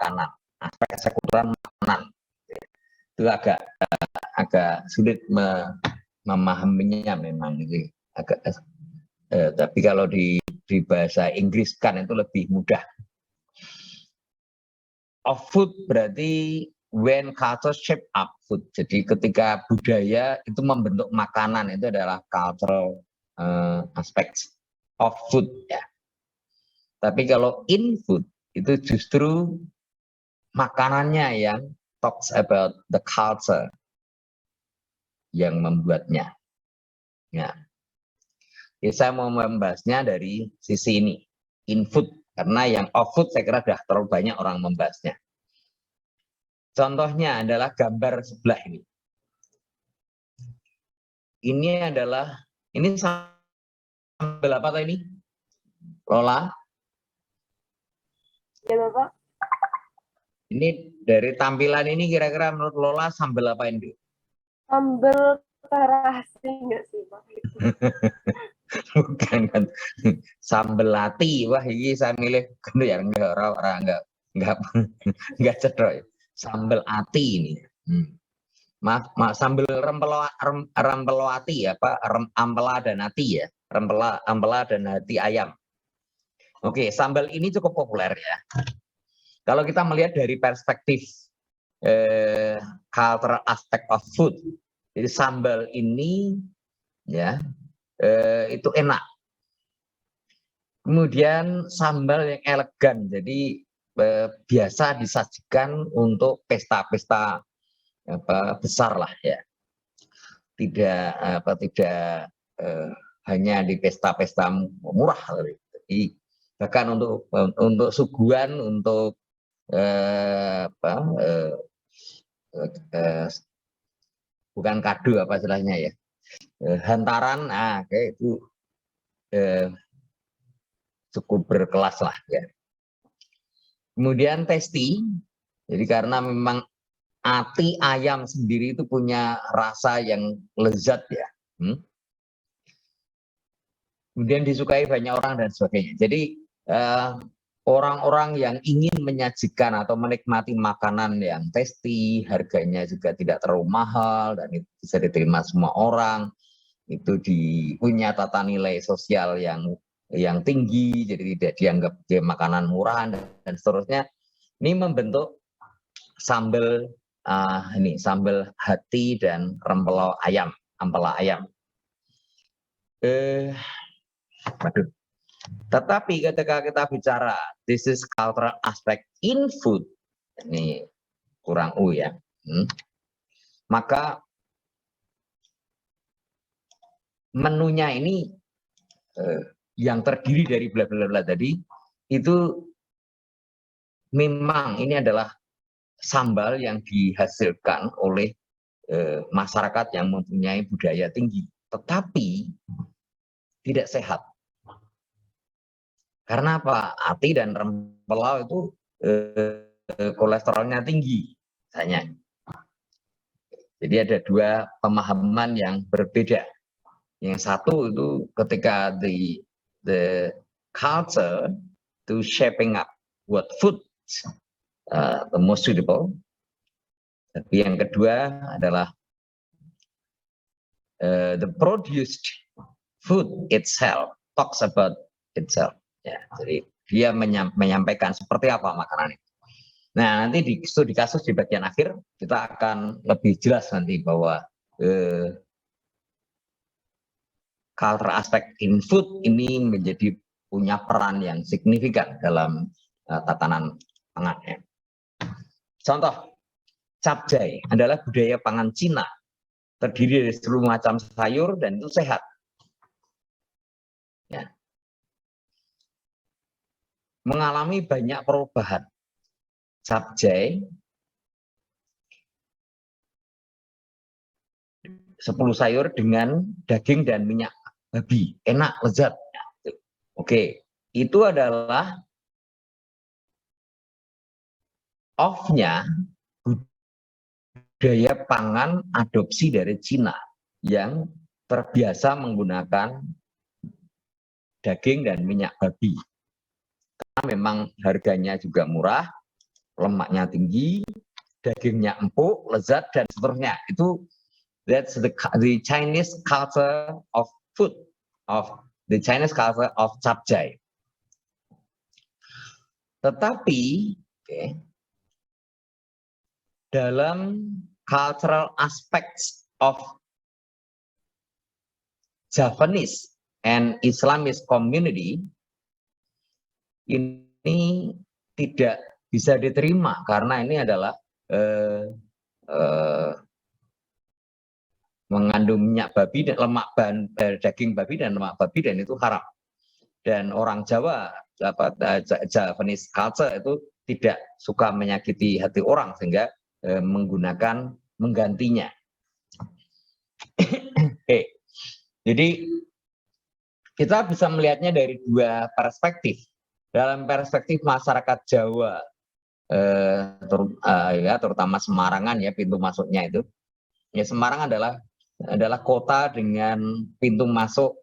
makanan, aspek eksekutoran makanan. Itu agak sulit memahaminya memang gitu. Tapi kalau di bahasa Inggris kan itu lebih mudah. Of food berarti when culture shape up food. Jadi ketika budaya itu membentuk makanan, itu adalah cultural aspects of food ya. Tapi kalau in food itu justru makanannya yang talks about the culture yang membuatnya. Ya. Jadi saya mau membahasnya dari sisi ini, in food, karena yang off food saya kira sudah terlalu banyak orang membahasnya. Contohnya adalah gambar sebelah ini. Ini sambal apa ini? Lola? Ya Bapak. Ini dari tampilan ini kira-kira menurut Lola sambal apa ini? Sambal terasi enggak sih Pak? Bukan kan? Sambal lati. Wah, ini saya milih ya enggak cedok. Sambal ati ini. Maaf, sambal rempelowati ya, Pak, ampela dan hati ya. Ampela dan hati ayam. Oke, sambal ini cukup populer ya. Kalau kita melihat dari perspektif cultural aspect of food, jadi sambal ini ya itu enak. Kemudian sambal yang elegan, jadi biasa disajikan untuk pesta-pesta besar lah ya. Tidak hanya di pesta-pesta murah, tapi bahkan untuk suguhan, untuk bukan kado apa istilahnya ya, hantaran, kayak itu cukup berkelas lah ya. Kemudian tasty, jadi karena memang ati ayam sendiri itu punya rasa yang lezat ya. Kemudian disukai banyak orang dan sebagainya. Jadi orang-orang yang ingin menyajikan atau menikmati makanan yang tasty, harganya juga tidak terlalu mahal dan itu bisa diterima semua orang, itu punya tata nilai sosial yang tinggi, jadi tidak dianggap makanan murahan dan seterusnya. Ini membentuk sambal sambal hati dan ampela ayam. Tetapi ketika kita bicara this is cultural aspect in food, ini kurang ya, maka menunya ini yang terdiri dari bla bla bla tadi itu memang ini adalah sambal yang dihasilkan oleh masyarakat yang mempunyai budaya tinggi, tetapi tidak sehat. Karena apa? Ati dan rempela itu kolesterolnya tinggi, misalnya. Jadi ada dua pemahaman yang berbeda. Yang satu itu ketika the culture to shaping up what food the most suitable. Tapi yang kedua adalah the produced food itself talks about itself. Ya, jadi dia menyampaikan seperti apa makanan itu. Nah, nanti di studi kasus di bagian akhir kita akan lebih jelas nanti bahwa cultural aspect in food ini menjadi punya peran yang signifikan dalam tatanan pangan. Contoh, capcay adalah budaya pangan Cina, terdiri dari seluruh macam sayur dan itu sehat. Ya. Mengalami banyak perubahan. Capcay 10 sayur dengan daging dan minyak babi, enak, lezat. Oke, itu adalah off-nya budaya pangan adopsi dari Cina yang terbiasa menggunakan daging dan minyak babi. Karena memang harganya juga murah, lemaknya tinggi, dagingnya empuk, lezat dan seterusnya. Itu that's the Chinese culture of food, of the Chinese culture of capcay. Tetapi dalam cultural aspects of Japanese and Islamist community ini tidak bisa diterima karena ini adalah mengandung minyak babi dan lemak daging babi dan lemak babi dan itu haram. Dan orang Jawa, Japanese culture itu tidak suka menyakiti hati orang sehingga menggantinya. Jadi kita bisa melihatnya dari dua perspektif. Dalam perspektif masyarakat Jawa, terutama Semarangan ya, pintu masuknya itu. Ya, Semarang adalah kota dengan pintu masuk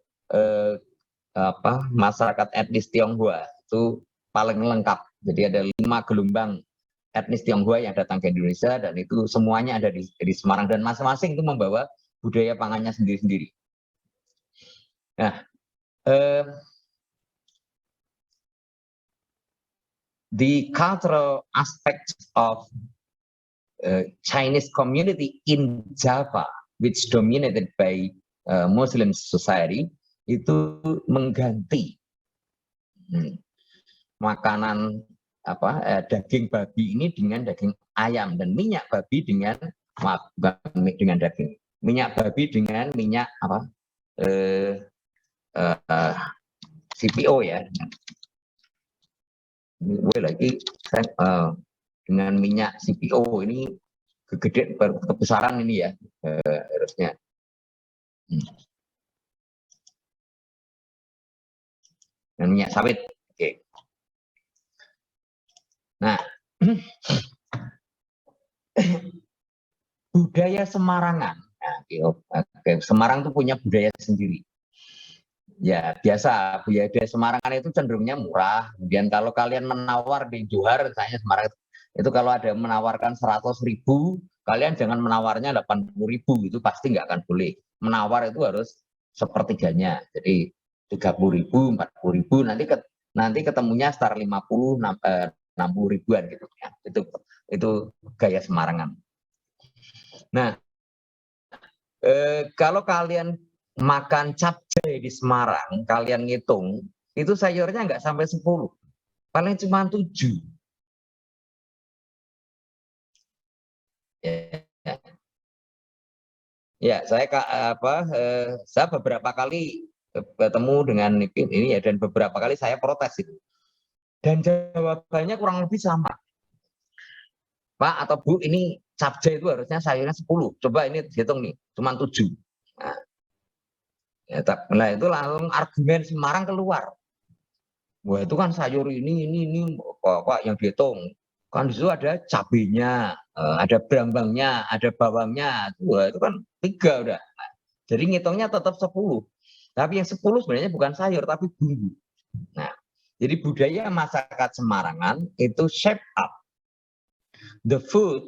masyarakat etnis Tionghoa itu paling lengkap. Jadi ada 5 gelombang etnis Tionghoa yang datang ke Indonesia dan itu semuanya ada di Semarang dan masing-masing itu membawa budaya pangannya sendiri-sendiri. Nah, the cultural aspect of Chinese community in Java, which dominated by Muslim society, itu mengganti makanan daging babi ini dengan daging ayam dan minyak babi dengan daging minyak babi dengan minyak CPO ya. Ini lagi dengan minyak CPO ini kebesaran ini ya harusnya. Dan minyak sawit. Oke. Nah, budaya Semarangan. Nah, Semarang itu punya budaya sendiri. Ya biasa, budaya Semarangan itu cenderungnya murah. Kemudian kalau kalian menawar di Johar, misalnya Semarang itu kalau ada menawarkan 100.000, kalian jangan menawarnya 80.000, itu pasti nggak akan boleh. Menawar itu harus sepertiganya. Jadi 30.000, 40.000, nanti ketemunya sekitar 50, 60 ribuan gitu ya. Itu gaya Semarangan. Nah, kalau kalian makan capcay di Semarang, kalian ngitung, itu sayurnya nggak sampai 10, paling cuma 7. Ya, saya beberapa kali ketemu dengan ini ya, dan beberapa kali saya protes itu. Dan jawabannya kurang lebih sama. Pak atau Bu, ini capcay itu harusnya sayurnya 10. Coba ini hitung nih, cuma 7. Nah, itu langsung argumen Semarang keluar. Wah, itu kan sayur ini Pak yang dihitung. Kan di situ ada cabenya, ada brambangnya, ada bawangnya. Wah, itu kan 3 udah. Jadi ngitungnya tetap 10. Tapi yang 10 sebenarnya bukan sayur, tapi bumbu. Nah, jadi budaya masyarakat Semarangan itu shape up the food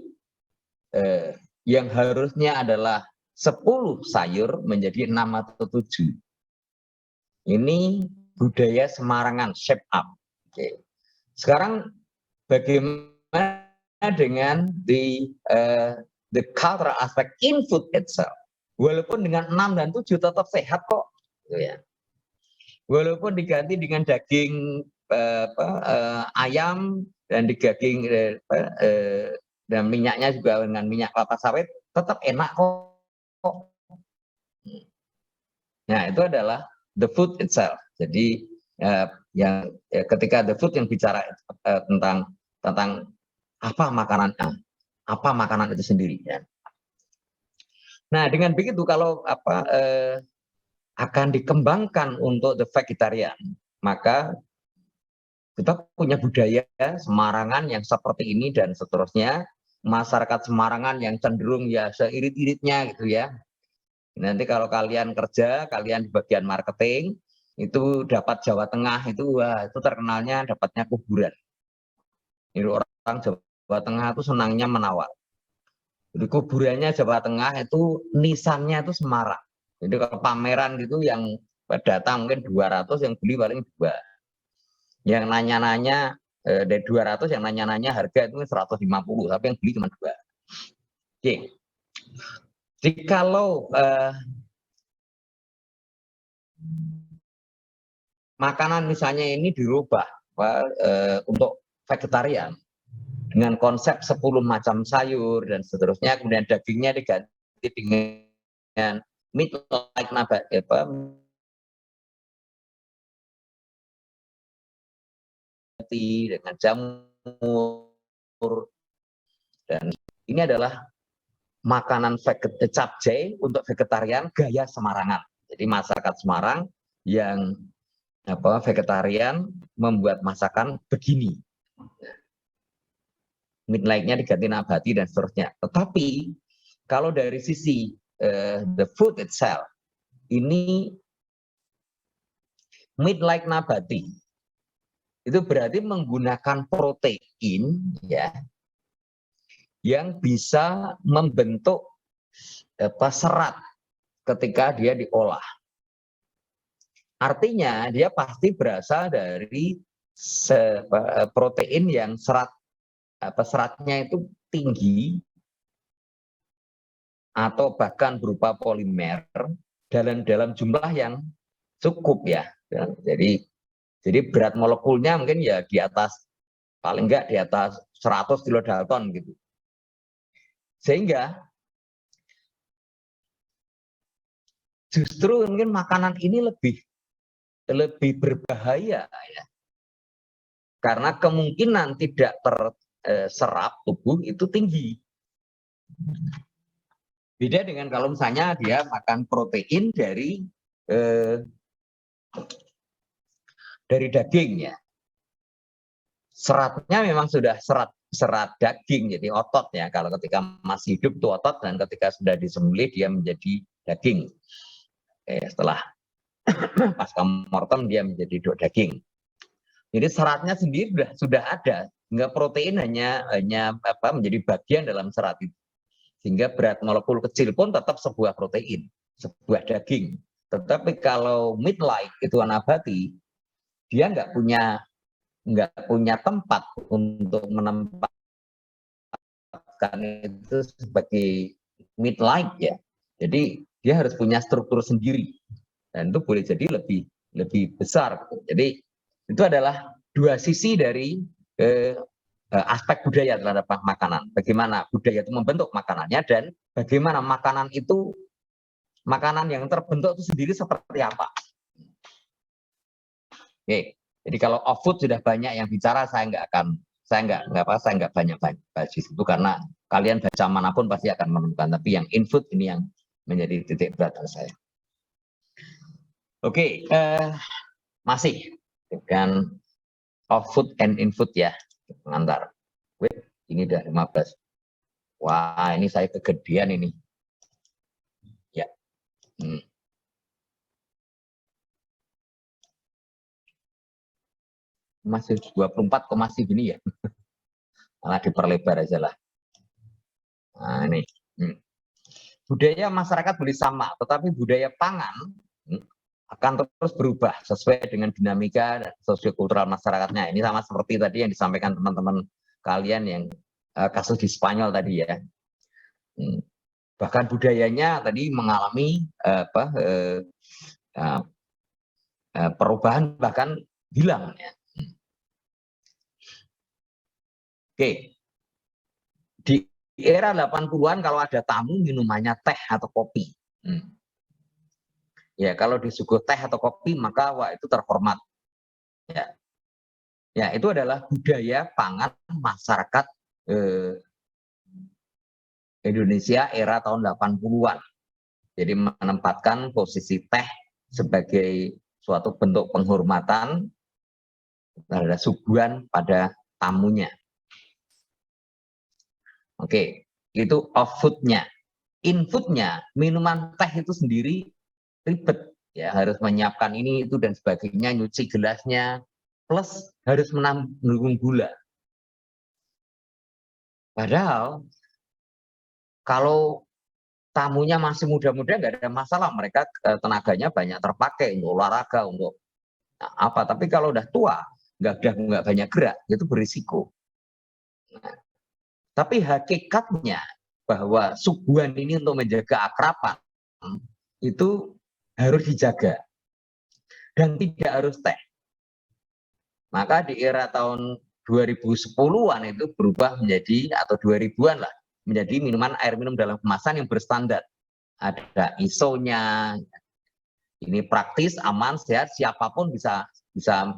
yang harusnya adalah 10 sayur menjadi 6 atau 7. Ini budaya Semarangan shape up. Oke. Sekarang bagaimana dengan the cultural aspect in food itself? Walaupun dengan 6 dan 7 tetap sehat kok. Ya. Walaupun diganti dengan daging ayam dan daging dan minyaknya juga dengan minyak kelapa sawit, tetap enak kok. Nah, itu adalah the food itself. Jadi ketika the food yang bicara tentang apa makanan itu sendiri ya. Nah, dengan begitu kalau akan dikembangkan untuk the vegetarian, maka kita punya budaya Semarangan yang seperti ini dan seterusnya. Masyarakat Semarangan yang cenderung ya seirit-iritnya gitu ya. Nanti kalau kalian kerja, kalian di bagian marketing, itu dapat Jawa Tengah itu, wah itu terkenalnya dapatnya kuburan. Ini orang Jawa Jawa Tengah itu senangnya menawar. Jadi kuburannya Jawa Tengah itu nisannya itu Semarang. Jadi kalau pameran gitu yang datang mungkin 200, yang beli paling 2. Yang nanya-nanya dari 200, yang nanya-nanya harga itu 150, tapi yang beli cuma 2. Oke. Jadi kalau makanan misalnya ini dirubah untuk vegetarian dengan konsep 10 macam sayur dan seterusnya, kemudian dagingnya diganti dengan meat like nabati, dengan jamur, dan ini adalah makanan capcay untuk vegetarian gaya Semarangan. Jadi masyarakat Semarang yang vegetarian membuat masakan begini. Meat like-nya diganti nabati dan seterusnya. Tetapi kalau dari sisi the food itself, ini meat like nabati itu berarti menggunakan protein ya yang bisa membentuk serat ketika dia diolah. Artinya dia pasti berasal dari protein yang seratnya itu tinggi atau bahkan berupa polimer dalam jumlah yang cukup ya. Jadi berat molekulnya mungkin ya di atas, paling enggak di atas 100 kilodalton gitu. Sehingga justru mungkin makanan ini lebih berbahaya ya. Karena kemungkinan tidak terserap tubuh itu tinggi. Beda dengan kalau misalnya dia makan protein dari daging ya. Seratnya memang sudah serat daging, jadi otot ya. Kalau ketika masih hidup itu otot, dan ketika sudah disembelih dia menjadi daging. Setelah pasca mortem dia menjadi daging. Jadi seratnya sendiri sudah ada, sehingga protein hanya menjadi bagian dalam serat itu. Sehingga berat molekul kecil pun tetap sebuah protein, sebuah daging. Tetapi kalau meat like itu nabati, dia nggak punya tempat untuk menempatkan itu sebagai meat like ya. Jadi dia harus punya struktur sendiri, dan itu boleh jadi lebih besar. Jadi itu adalah dua sisi dari aspek budaya terhadap makanan. Bagaimana budaya itu membentuk makanannya, dan bagaimana makanan yang terbentuk itu sendiri seperti apa. Oke, jadi kalau off food sudah banyak yang bicara, saya nggak banyak bahas di situ, karena kalian baca manapun pasti akan menemukan. Tapi yang in food ini yang menjadi titik berat saya. Oke, masih dengan off food and in food ya, pengantar. Wait, ini udah 15. Wah, ini saya kegedean ini. Ya. Masih 24 kok masih gini ya. Malah diperlebar aja lah. Nah, ini. Budaya masyarakat boleh sama, tetapi budaya pangan akan terus berubah sesuai dengan dinamika dan sosiokultural masyarakatnya. Ini sama seperti tadi yang disampaikan teman-teman kalian yang kasus di Spanyol tadi ya. Bahkan budayanya tadi mengalami perubahan, bahkan hilang ya. Oke. Di era 80-an kalau ada tamu minumannya teh atau kopi. Ya, kalau disuguh teh atau kopi maka wah itu terhormat. Ya. Ya, itu adalah budaya pangan masyarakat Indonesia era tahun 80-an. Jadi menempatkan posisi teh sebagai suatu bentuk penghormatan terhadap suguhan pada tamunya. Oke, itu off food-nya. In food-nya, minuman teh itu sendiri ribet. Ya, harus menyiapkan ini, itu, dan sebagainya, nyuci gelasnya, plus harus menanggung gula. Padahal kalau tamunya masih muda-muda nggak ada masalah, mereka tenaganya banyak terpakai untuk olahraga, untuk apa. Tapi kalau udah tua, nggak banyak gerak, itu berisiko. Nah, tapi hakikatnya bahwa suguhan ini untuk menjaga akraban itu harus dijaga dan tidak harus teh. Maka di era tahun 2010-an itu berubah menjadi, atau 2000-an lah, menjadi minuman air minum dalam kemasan yang berstandar. Ada ISO-nya, ini praktis, aman, sehat, siapapun bisa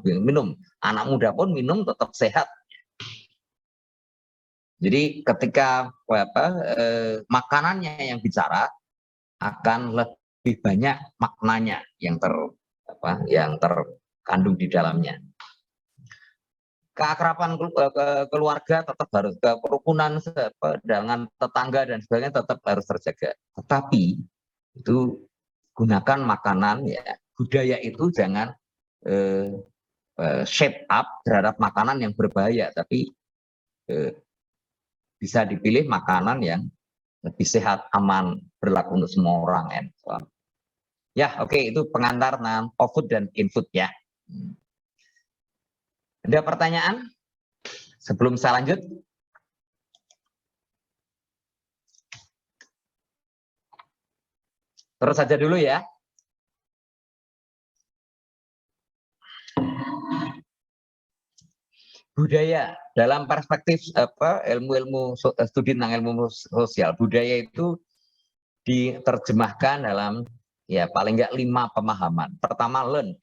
minum. Anak muda pun minum tetap sehat. Jadi ketika makanannya yang bicara, akan lebih banyak maknanya yang terkandung di dalamnya. Keakraban keluarga tetap harus, kerukunan dengan tetangga dan sebagainya tetap harus terjaga. Tetapi itu gunakan makanan, ya, budaya itu jangan shape up terhadap makanan yang berbahaya, tapi bisa dipilih makanan yang lebih sehat, aman, berlaku untuk semua orang. Ya, oke, itu pengantar off-food dan in-food ya. Ada pertanyaan sebelum saya lanjut? Terus saja dulu ya. Budaya dalam perspektif ilmu studi tentang ilmu sosial, budaya itu diterjemahkan dalam, ya, paling nggak 5 pemahaman. Pertama, learn,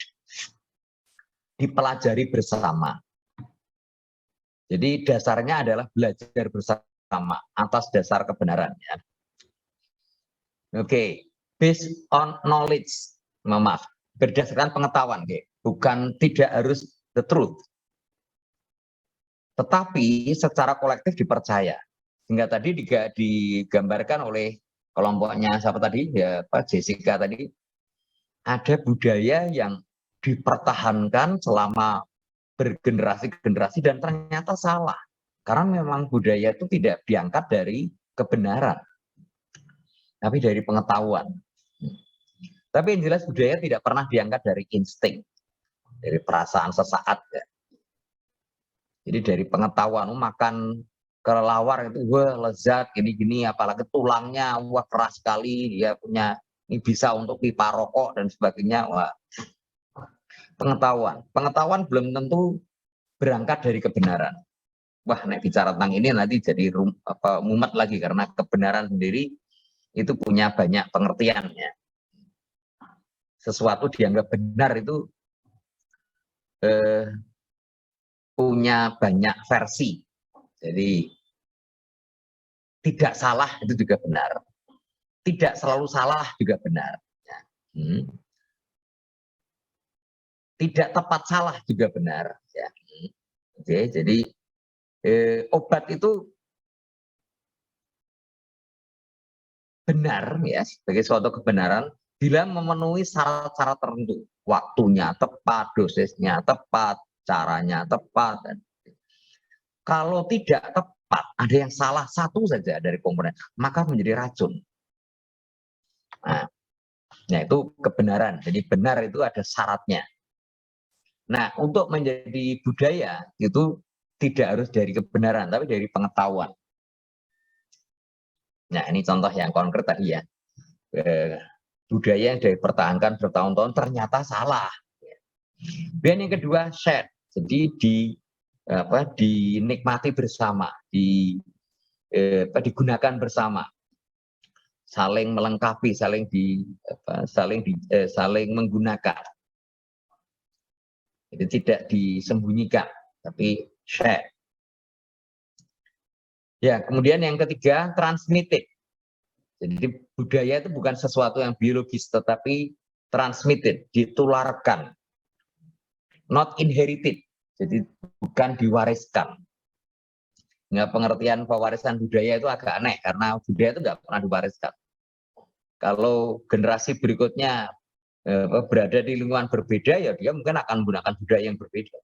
dipelajari bersama. Jadi dasarnya adalah belajar bersama atas dasar kebenaran. Ya. Oke, based on knowledge, maaf, berdasarkan pengetahuan, bukan tidak harus the truth. Tetapi secara kolektif dipercaya. Sehingga tadi digambarkan oleh kelompoknya siapa tadi, ya Pak Jessica tadi, ada budaya yang dipertahankan selama bergenerasi-generasi dan ternyata salah. Karena memang budaya itu tidak diangkat dari kebenaran, tapi dari pengetahuan. Tapi yang jelas budaya tidak pernah diangkat dari insting, dari perasaan sesaat. Ya. Jadi dari pengetahuan, makan kelelawar itu wah lezat, gini-gini, apalagi tulangnya wah keras sekali, dia punya ini bisa untuk pipa rokok dan sebagainya. Wah, pengetahuan belum tentu berangkat dari kebenaran. Wah, nek bicara tentang ini nanti jadi mumet lagi, karena kebenaran sendiri itu punya banyak pengertian. Ya. Sesuatu dianggap benar itu punya banyak versi. Jadi tidak salah itu juga benar. Tidak selalu salah juga benar. Tidak tepat salah juga benar. Ya. Oke, jadi obat itu benar, ya, sebagai suatu kebenaran bila memenuhi syarat-syarat tertentu. Waktunya tepat, dosisnya tepat, caranya tepat. Kalau tidak tepat, ada yang salah satu saja dari komponen, maka menjadi racun. Nah, itu kebenaran. Jadi benar itu ada syaratnya. Nah, untuk menjadi budaya itu tidak harus dari kebenaran, tapi dari pengetahuan. Nah, ini contoh yang konkret tadi ya. Budaya yang dipertahankan bertahun-tahun ternyata salah. Dan yang kedua, share. Jadi dinikmati bersama, digunakan bersama, saling melengkapi, saling menggunakan. Jadi tidak disembunyikan, tapi share. Ya, kemudian yang ketiga, transmitted. Jadi budaya itu bukan sesuatu yang biologis, tetapi transmitted, ditularkan. Not inherited, jadi bukan diwariskan. Nggak, pengertian pewarisan budaya itu agak aneh, karena budaya itu nggak pernah diwariskan. Kalau generasi berikutnya berada di lingkungan berbeda, ya dia mungkin akan menggunakan budaya yang berbeda.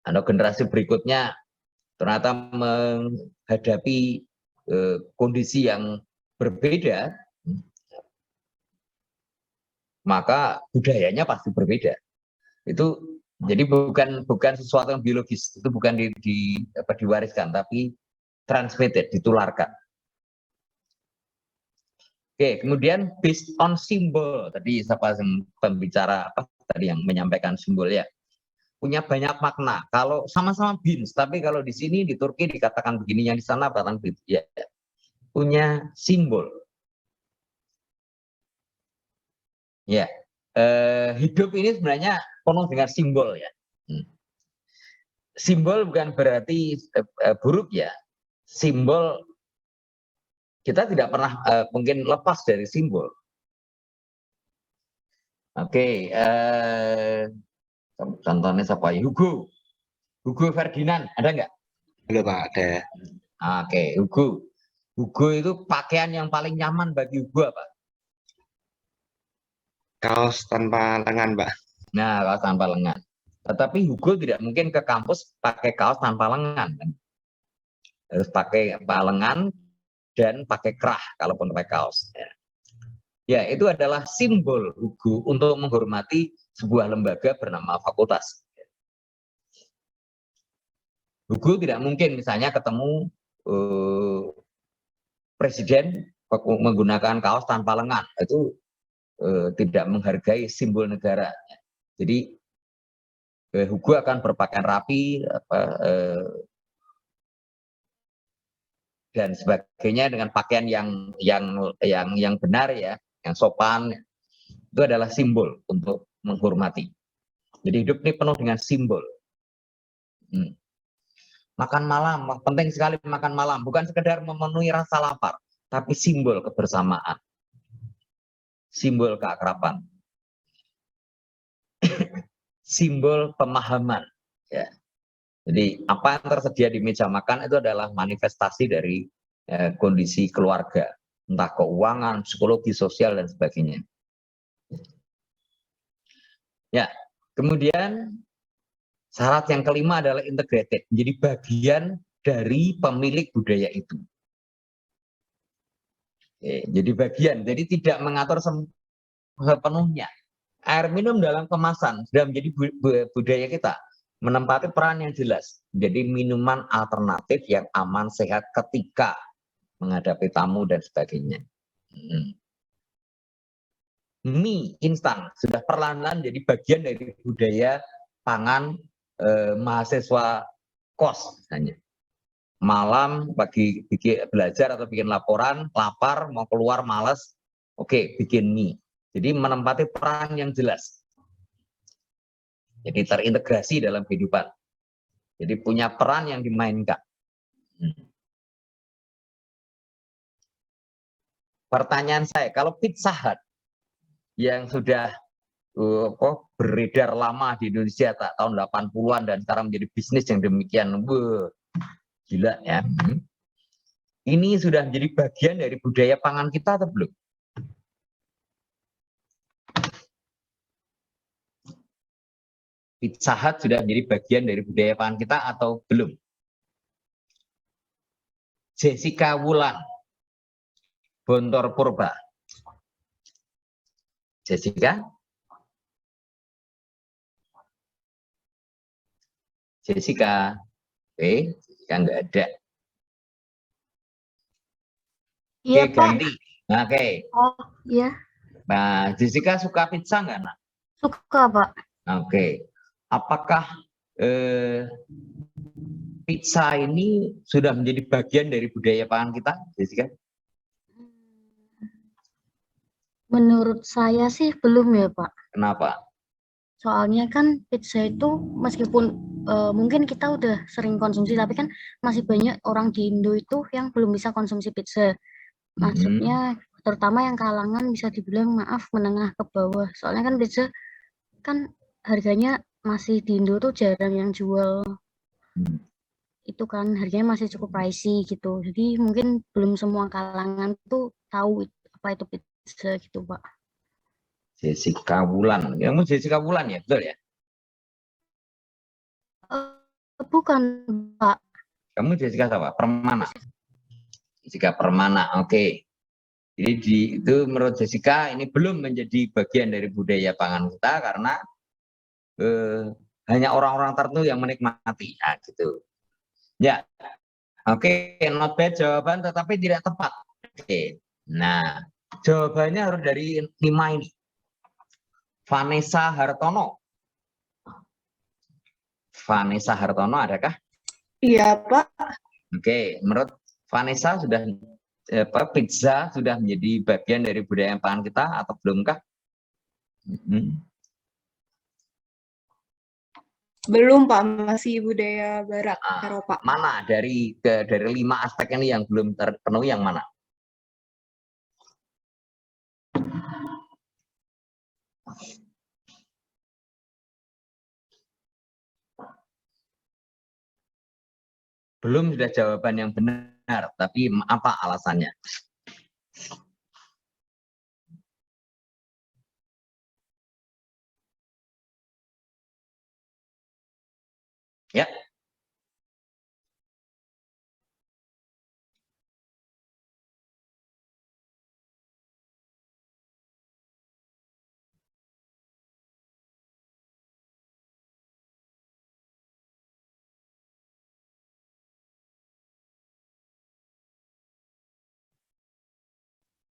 Atau generasi berikutnya ternyata menghadapi kondisi yang berbeda, maka budayanya pasti berbeda. Itu jadi bukan sesuatu yang biologis, itu bukan diwariskan, tapi transmitted, ditularkan. Oke, kemudian based on simbol, tadi siapa pembicara apa tadi yang menyampaikan simbol ya, punya banyak makna. Kalau sama-sama beans, tapi kalau di sini di Turki dikatakan begini, yang di sana dikatakan begitu, ya, punya simbol. Ya, hidup ini sebenarnya penuh dengan simbol ya. Simbol bukan berarti buruk ya. Simbol kita tidak pernah mungkin lepas dari simbol. Oke, contohnya siapa? Hugo Ferdinand, ada nggak? Belum ada. Oke, Hugo itu pakaian yang paling nyaman bagi Hugo apa? Kaos tanpa lengan, Mbak. Nah, kaos tanpa lengan. Tetapi Hugo tidak mungkin ke kampus pakai kaos tanpa lengan. Kan? Harus pakai lengan dan pakai kerah kalaupun pakai kaos. Ya, itu adalah simbol Hugo untuk menghormati sebuah lembaga bernama fakultas. Hugo tidak mungkin misalnya ketemu presiden menggunakan kaos tanpa lengan. Itu tidak menghargai simbol negara. Jadi Hugo akan berpakaian rapi dan sebagainya dengan pakaian yang benar ya, yang sopan. Itu adalah simbol untuk menghormati. Jadi hidup ini penuh dengan simbol. Makan malam, penting sekali makan malam. Bukan sekedar memenuhi rasa lapar, tapi simbol kebersamaan. Simbol keakraban. Simbol pemahaman. Ya. Jadi apa yang tersedia di meja makan itu adalah manifestasi dari kondisi keluarga. Entah keuangan, psikologi, sosial, dan sebagainya. Ya, kemudian syarat yang kelima adalah integrated, menjadi bagian dari pemilik budaya itu. Jadi bagian, jadi tidak mengatur sepenuhnya. Air minum dalam kemasan sudah menjadi budaya kita, menempati peran yang jelas, menjadi minuman alternatif yang aman, sehat ketika menghadapi tamu dan sebagainya. Mie instan sudah perlahan-lahan jadi bagian dari budaya pangan mahasiswa kos misalnya. Malam pagi bikin belajar atau bikin laporan, lapar mau keluar malas, oke, bikin mie. Jadi menempati peran yang jelas. Jadi terintegrasi dalam kehidupan. Jadi punya peran yang dimainkan. Pertanyaan saya, kalau Pizza Hut yang sudah beredar lama di Indonesia tahun 80-an dan sekarang menjadi bisnis yang demikian gila ya. Ini sudah menjadi bagian dari budaya pangan kita atau belum? Pizza Hut sudah menjadi bagian dari budaya pangan kita atau belum? Jessica Wulan, Bontor Purba. Jessica? Jessica? Jessica nggak ada. Iya, Oke, Pak. ganti. Oke. Oh, iya. Nah, Jessica suka pizza nggak, Nak? Suka, Pak. Oke. Apakah pizza ini sudah menjadi bagian dari budaya pangan kita, Jessica? Menurut saya sih belum ya, Pak. Kenapa? Soalnya kan pizza itu meskipun mungkin kita udah sering konsumsi, tapi kan masih banyak orang di Indo itu yang belum bisa konsumsi pizza. Maksudnya terutama yang kalangan bisa dibilang maaf menengah ke bawah. Soalnya kan pizza kan harganya masih di Indo tuh jarang yang jual. Itu kan harganya masih cukup pricey gitu. Jadi mungkin belum semua kalangan tuh tahu apa itu pizza gitu, Pak. Jessica Wulan. Kamu Jessica Wulan ya, betul ya? Bukan, Pak. Kamu Jessica apa? Permana. Jessica Permana. Oke. Jadi itu menurut Jessica ini belum menjadi bagian dari budaya pangan kita karena hanya orang-orang tertentu yang menikmati. Nah, gitu. Ya. Oke, not bad jawaban tetapi tidak tepat. Oke. Nah, jawabannya harus dari 5 ini. Vanessa Hartono. Vanessa Hartono adakah? Iya, Pak. Oke, menurut Vanessa sudah pizza sudah menjadi bagian dari budaya pangan kita atau belumkah? Belum, Pak. Masih budaya barat Eropa. Mana dari 5 aspek ini yang belum terpenuhi yang mana? Belum sudah jawaban yang benar, tapi apa alasannya? Ya.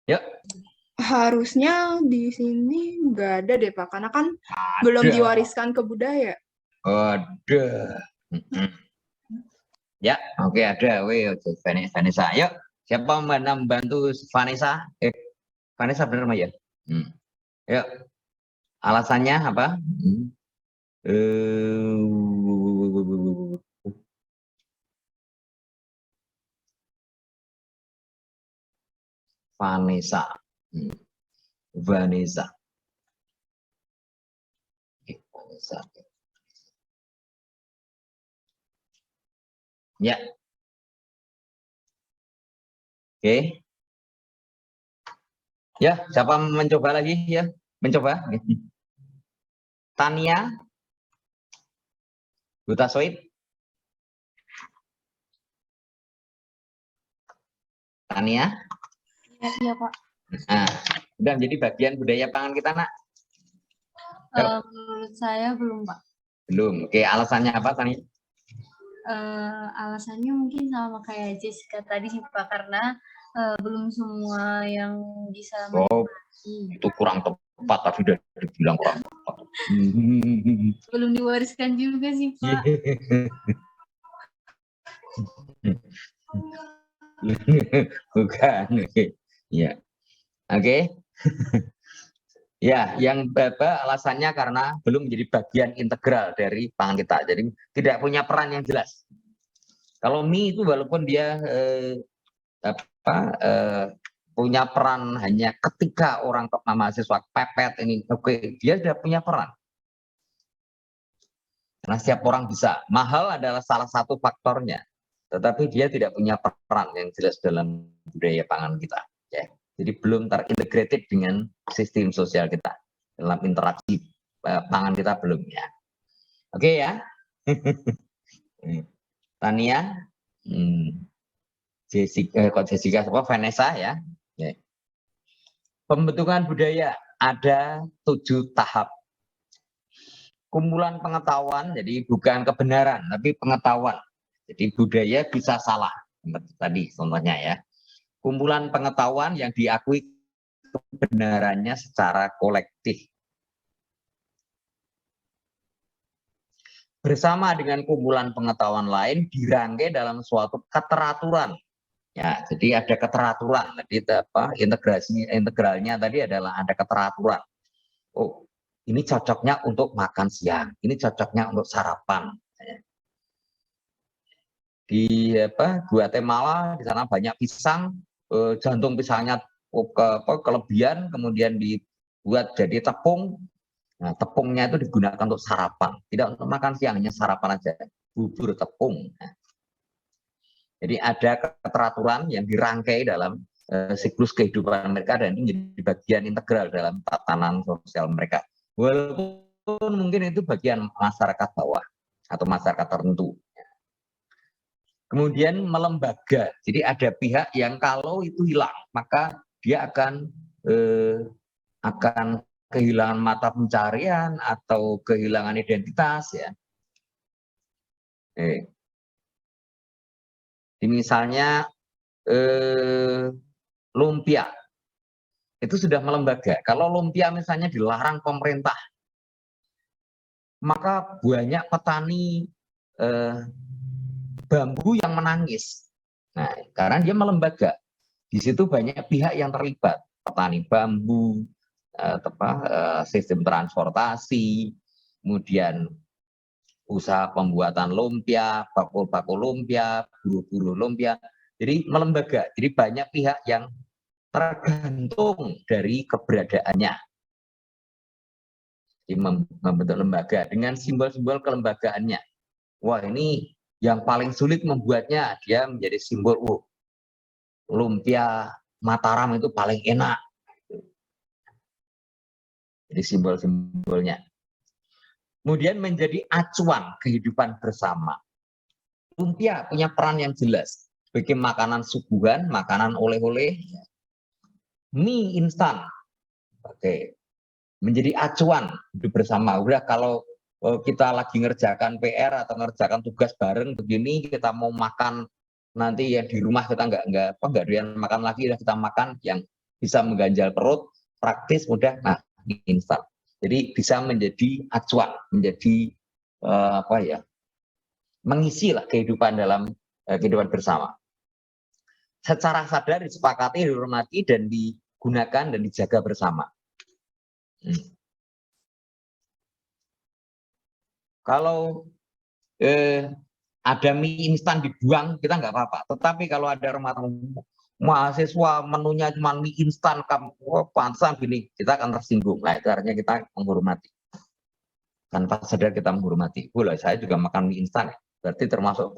Yuk. Harusnya di sini nggak ada deh, Pak. Karena kan belum diwariskan ke budaya. Ada. Ya, oke ada. Oke, Vanessa. Yuk, siapa membantu Vanessa? Vanessa benar ya? Yuk, alasannya apa? Vanessa. Vanessa. Vanessa. Ya. Oke. Ya, siapa mencoba lagi ya? Mencoba. Tania. Buta Soid. Tania. Iya, Pak. Nah, sudah menjadi bagian budaya pangan kita, Nak? Menurut saya belum, Pak. Belum. Oke, alasannya apa, Tania? Alasannya mungkin sama kayak Jessica tadi sih, Pak, karena belum semua yang bisa menikmati. Itu kurang tepat, tadi sudah dibilang kurang tepat. Belum diwariskan juga sih, Pak. Bukan. Ya. Oke. Ya, yang alasannya karena belum menjadi bagian integral dari pangan kita. Jadi tidak punya peran yang jelas. Kalau mie itu walaupun dia punya peran hanya ketika orang mahasiswa pepet ini, oke, dia sudah punya peran. Karena setiap orang bisa. Mahal adalah salah satu faktornya, tetapi dia tidak punya peran yang jelas dalam budaya pangan kita. Ya. Jadi belum terintegrated dengan sistem sosial kita dalam interaksi pangan kita belum ya. Oke ya. Tania, Jessica, Vanessa ya. Pembentukan budaya ada 7 tahap. Kumpulan pengetahuan, jadi bukan kebenaran, tapi pengetahuan. Jadi budaya bisa salah, tadi contohnya ya. Kumpulan pengetahuan yang diakui kebenarannya secara kolektif. Bersama dengan kumpulan pengetahuan lain dirangkai dalam suatu keteraturan. Ya, jadi ada keteraturan. Jadi integralnya tadi adalah ada keteraturan. Oh, ini cocoknya untuk makan siang, ini cocoknya untuk sarapan. Di Guatemala di sana banyak pisang, jantung pisangnya kelebihan, kemudian dibuat jadi tepung. Nah, tepungnya itu digunakan untuk sarapan, tidak untuk makan siang, hanya sarapan aja, bubur tepung. Nah, jadi ada keteraturan yang dirangkai dalam siklus kehidupan mereka dan ini menjadi bagian integral dalam tatanan sosial mereka. Walaupun mungkin itu bagian masyarakat bawah atau masyarakat tertentu. Kemudian melembaga. Jadi ada pihak yang kalau itu hilang, maka dia akan kehilangan mata pencarian atau kehilangan identitas ya. Jadi misalnya lumpia itu sudah melembaga. Kalau lumpia misalnya dilarang pemerintah, maka banyak petani bambu yang menangis. Nah, karena dia melembaga. Di situ banyak pihak yang terlibat, petani bambu, sistem transportasi, kemudian usaha pembuatan lumpia, bakul-bakul lumpia, buruh-buruh lumpia. Jadi melembaga. Jadi banyak pihak yang tergantung dari keberadaannya. Jadi membentuk lembaga dengan simbol-simbol kelembagaannya. Wah, ini yang paling sulit membuatnya, dia menjadi simbol lumpia Mataram itu paling enak. Jadi simbol-simbolnya. Kemudian menjadi acuan kehidupan bersama. Lumpia punya peran yang jelas sebagai makanan suguhan, makanan oleh-oleh, mie instan. Oke. Menjadi acuan hidup bersama. Udah kalau kita lagi ngerjakan PR atau ngerjakan tugas bareng begini, kita mau makan nanti yang di rumah kita nggak doyan makan lagi, kita makan yang bisa mengganjal perut, praktis, mudah, nah instan. Jadi bisa menjadi acuan, menjadi mengisi lah kehidupan dalam kehidupan bersama. Secara sadar disepakati, dihormati dan digunakan dan dijaga bersama. Kalau ada mie instan dibuang, kita nggak apa-apa. Tetapi kalau ada mahasiswa menunya cuma mie instan, pantesan gini, kita akan tersinggung. Nah, itu artinya kita menghormati. Tanpa sadar kita menghormati. Boleh, saya juga makan mie instan. Berarti termasuk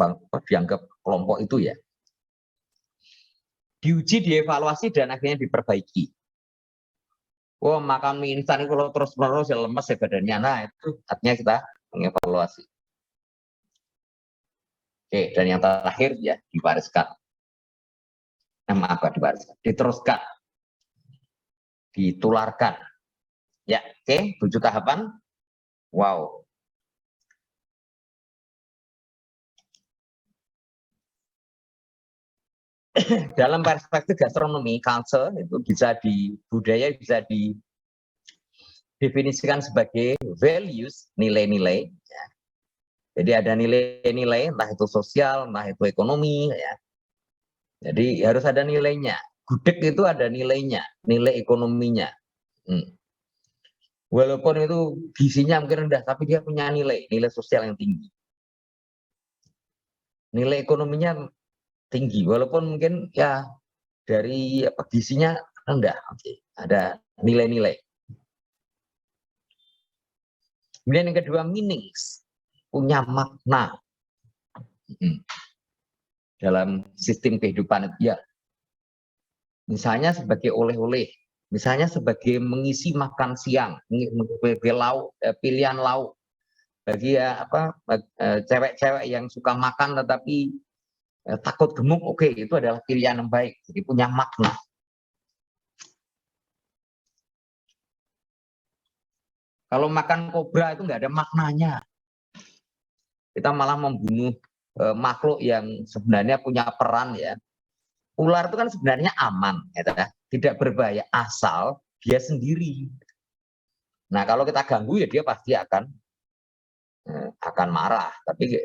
dianggap kelompok itu ya. Diuji, dievaluasi, dan akhirnya diperbaiki. Wah, makan mie instan itu kalau terus-menerus ya lemes ya badannya. Nah, itu artinya kita mengevaluasi. Oke, dan yang terakhir ya diwariskan. Maaf, diwariskan, diteruskan, ditularkan. Ya, oke, 7 tahapan. Wow. Dalam perspektif gastronomi, culture itu bisa budaya bisa didefinisikan sebagai values, nilai-nilai. Ya. Jadi ada nilai-nilai, entah itu sosial, entah itu ekonomi. Ya. Jadi harus ada nilainya. Gudeg itu ada nilainya, nilai ekonominya. Walaupun itu gizinya mungkin rendah, tapi dia punya nilai sosial yang tinggi. Nilai ekonominya tinggi, walaupun mungkin ya dari gizinya rendah. Oke. Ada nilai-nilai. Kemudian yang kedua, meanings, punya makna dalam sistem kehidupan itu ya. Misalnya sebagai oleh-oleh, misalnya sebagai mengisi makan siang, sebagai lauk, pilihan lauk bagi cewek-cewek yang suka makan tetapi takut gemuk, oke, itu adalah pilihan yang baik, jadi punya makna. Kalau makan kobra itu nggak ada maknanya. Kita malah membunuh makhluk yang sebenarnya punya peran ya. Ular itu kan sebenarnya aman, ya, tidak berbahaya asal dia sendiri. Nah, kalau kita ganggu ya dia pasti akan marah. Tapi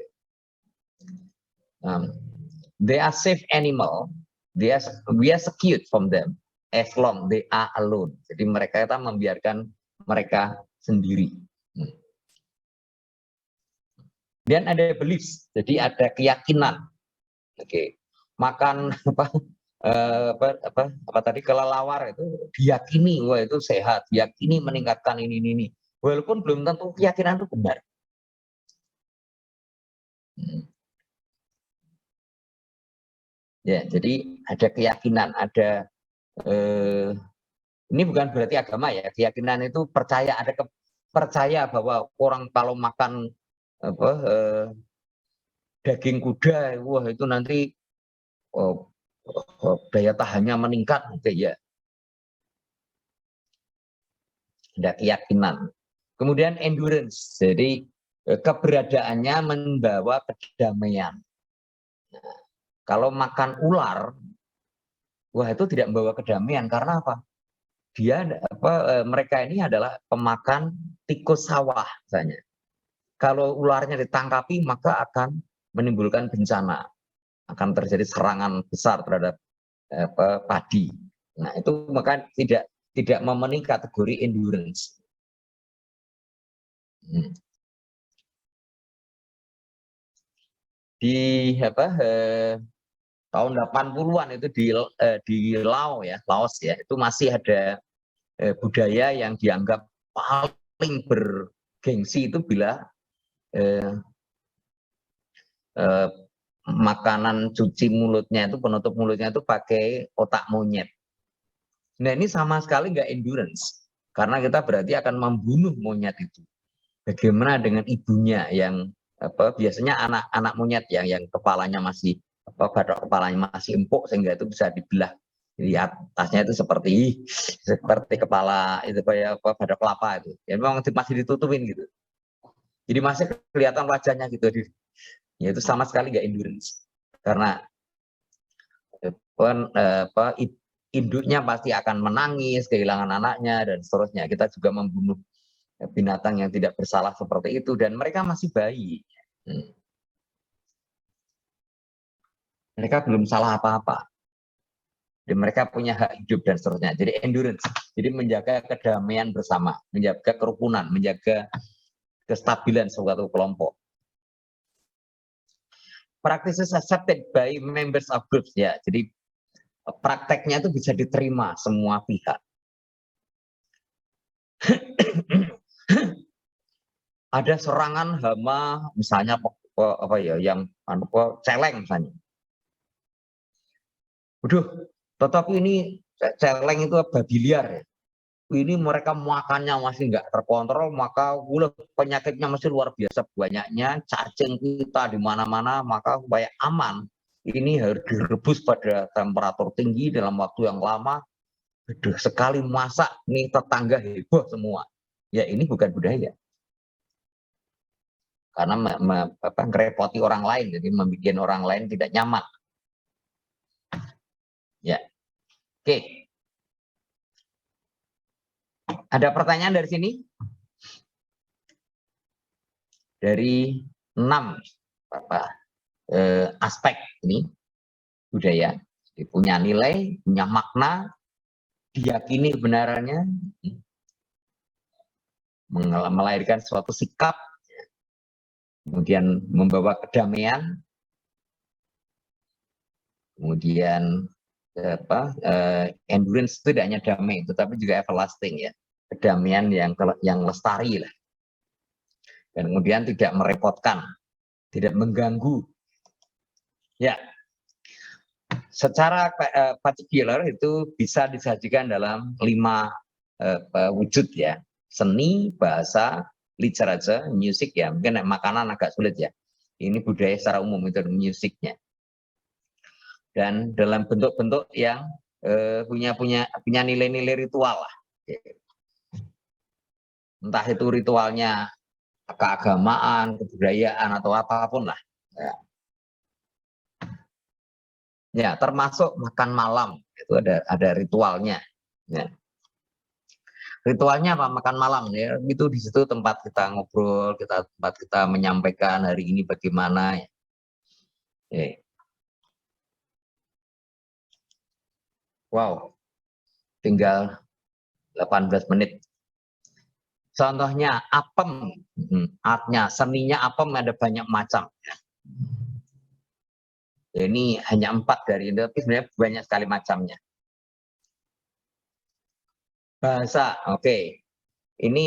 they are safe animal, we are secure from them as long they are alone. Jadi kita membiarkan mereka sendiri. Dan ada beliefs, jadi ada keyakinan. Oke, makan tadi kelelawar itu diyakini, wah itu sehat, diyakini meningkatkan ini. Walaupun belum tentu keyakinan itu benar. Ya, jadi ada keyakinan, ada ini bukan berarti agama ya. Keyakinan itu percaya, ada percaya bahwa orang kalau makan daging kuda, wah itu nanti daya tahannya meningkat, gitu ya. Ada keyakinan. Kemudian endurance, jadi keberadaannya membawa kedamaian. Nah, kalau makan ular, wah itu tidak membawa kedamaian karena apa? Mereka ini adalah pemakan tikus sawah misalnya. Kalau ularnya ditangkapi maka akan menimbulkan bencana, akan terjadi serangan besar terhadap padi. Nah itu maka tidak memenuhi kategori endurance. Di tahun 80-an itu di Laos ya, itu masih ada budaya yang dianggap paling bergengsi itu bila makanan cuci mulutnya itu, penutup mulutnya itu pakai otak monyet. Nah ini sama sekali nggak endurance, karena kita berarti akan membunuh monyet itu. Bagaimana dengan ibunya yang biasanya anak monyet yang kepalanya masih badak kepalanya masih empuk sehingga itu bisa dibelah di atasnya itu seperti kepala itu kayak badak kelapa itu. Ya memang masih ditutupin gitu. Jadi masih kelihatan wajahnya gitu. Ya itu sama sekali nggak endurance. Karena induknya pasti akan menangis, kehilangan anaknya dan seterusnya. Kita juga membunuh binatang yang tidak bersalah seperti itu dan mereka masih bayi. Mereka belum salah apa-apa. Dan mereka punya hak hidup dan seterusnya. Jadi endurance. Jadi menjaga kedamaian bersama, menjaga kerukunan, menjaga kestabilan suatu kelompok. Practices accepted by members of groups ya. Jadi prakteknya itu bisa diterima semua pihak. Ada serangan hama misalnya yang celeng misalnya. Tetapi ini celeng itu babi liar ya. Ini mereka makannya masih nggak terkontrol, maka penyakitnya masih luar biasa banyaknya, cacing kita di mana-mana, maka supaya aman, ini harus direbus pada temperatur tinggi dalam waktu yang lama. Sekali masak, nih tetangga heboh semua. Ya ini bukan budaya. Karena ngerepoti orang lain, jadi membuat orang lain tidak nyaman. Ya, oke. Ada pertanyaan dari sini? Dari 6 aspek ini budaya, jadi punya nilai, punya makna, diyakini kebenarannya, melahirkan suatu sikap, kemudian membawa kedamaian, kemudian endurance itu tidak hanya damai, tetapi juga everlasting ya, kedamaian yang lestari lah, dan kemudian tidak merepotkan, tidak mengganggu. Ya, secara particular itu bisa disajikan dalam 5 wujud ya, seni, bahasa, literature, musik ya, mungkin makanan agak sulit ya. Ini budaya secara umum itu musiknya. Dan dalam bentuk-bentuk yang punya nilai-nilai ritual lah. Entah itu ritualnya keagamaan, kebudayaan atau apapun lah. Ya, termasuk makan malam itu ada ritualnya. Ya. Ritualnya apa? Makan malam ya. Itu di situ tempat kita ngobrol, tempat kita menyampaikan hari ini bagaimana. Ya. Wow, tinggal 18 menit. Contohnya apem, artnya seninya apem ada banyak macam. Ya, ini hanya 4 dari itu, tapi sebenarnya banyak sekali macamnya. Bahasa, oke. Ini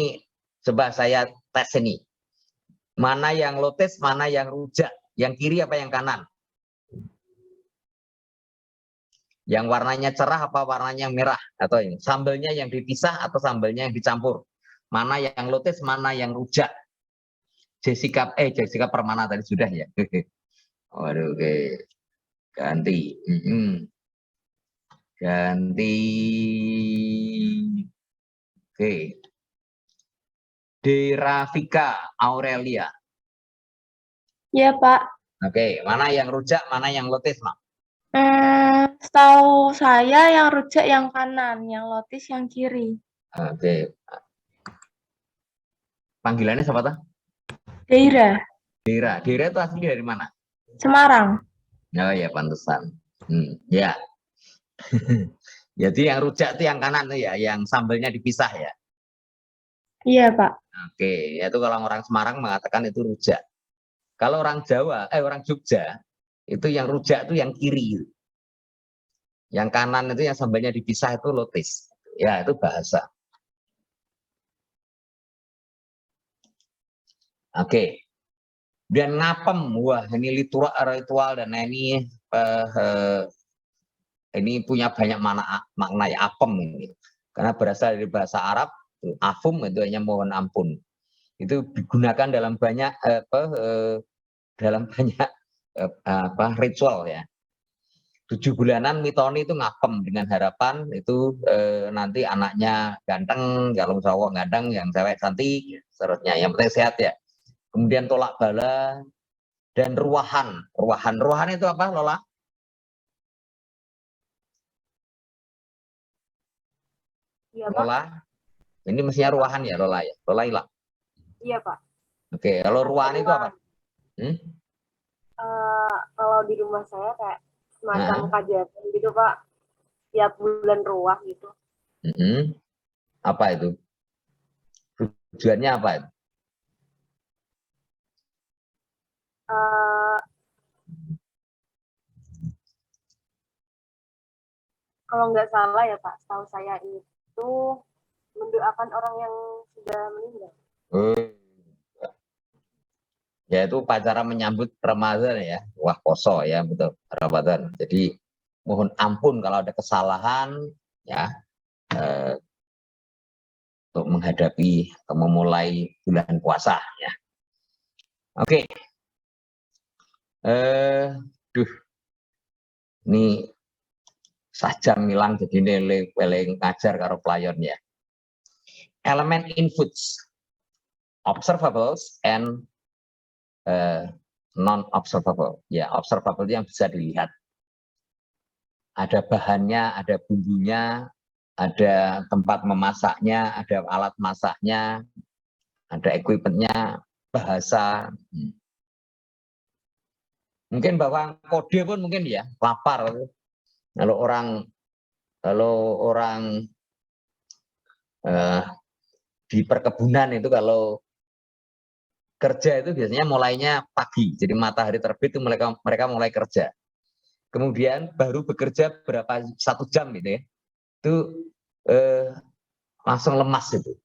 coba saya tes ini. Mana yang lotes, mana yang rujak, yang kiri apa yang kanan? Yang warnanya cerah apa warnanya merah, atau sambelnya yang dipisah atau sambelnya yang dicampur? Mana yang lotes, mana yang rujak? Jessica Permana tadi sudah ya. Waduh, oke. Ganti. Ganti. Oke. Derafika Aurelia. Iya, Pak. Oke, mana yang rujak, mana yang lotis, Mak? Setahu saya yang rujak yang kanan, yang lotis yang kiri. Oke. Panggilannya siapa tuh? Deira, Dera. Dera itu asli dari mana? Semarang. Oh ya, pantesan. Ya. Jadi yang rujak itu yang kanan tuh ya, yang sambelnya dipisah ya. Iya, Pak. Oke, yaitu kalau orang Semarang mengatakan itu rujak. Kalau orang Jawa, orang Jogja, itu yang rujak itu yang kiri. Yang kanan itu yang sambelnya dipisah itu lotis. Ya, itu bahasa. Oke. Dan ngapem, wah ini ritual dan ini punya banyak makna ya, apem ini. Karena berasal dari bahasa Arab, afum itu hanya mohon ampun. Itu digunakan dalam banyak ritual ya. 7 bulanan mitoni itu ngapem dengan harapan itu nanti anaknya ganteng, kalau cowok ganteng, yang cewek cantik, seterusnya. Yang penting sehat ya. Kemudian tolak bala dan ruahan. Ruahan itu apa, Lola? Iya, Pak. Lola. Ini mestinya ruahan ya, Lola ya. Lola hilang. Iya, Pak. Oke, kalau ruahan itu apa? Kalau di rumah saya kayak semacam kajian gitu, Pak. Tiap bulan ruah gitu. Apa itu? Tujuannya apa itu? Kalau nggak salah ya, Pak, setahu saya itu mendoakan orang yang sudah meninggal. Yaitu upacara menyambut Ramadan ya. Wah, poso ya, betul, Ramadan. Jadi mohon ampun kalau ada kesalahan ya, untuk menghadapi atau memulai bulan puasa ya. Oke. Ini sajam milang jadi nilai paling ngajar karo playon ya. Elemen in foods, observables and non-observable. Ya, observable yang bisa dilihat. Ada bahannya, ada bumbunya, ada tempat memasaknya, ada alat masaknya, ada equipmentnya, bahasa. Mungkin bawang kode pun mungkin ya, lapar. Kalau orang di perkebunan itu kalau kerja itu biasanya mulainya pagi, jadi matahari terbit itu mereka mulai kerja. Kemudian baru bekerja berapa 1 jam gitu ya, itu langsung lemas itu.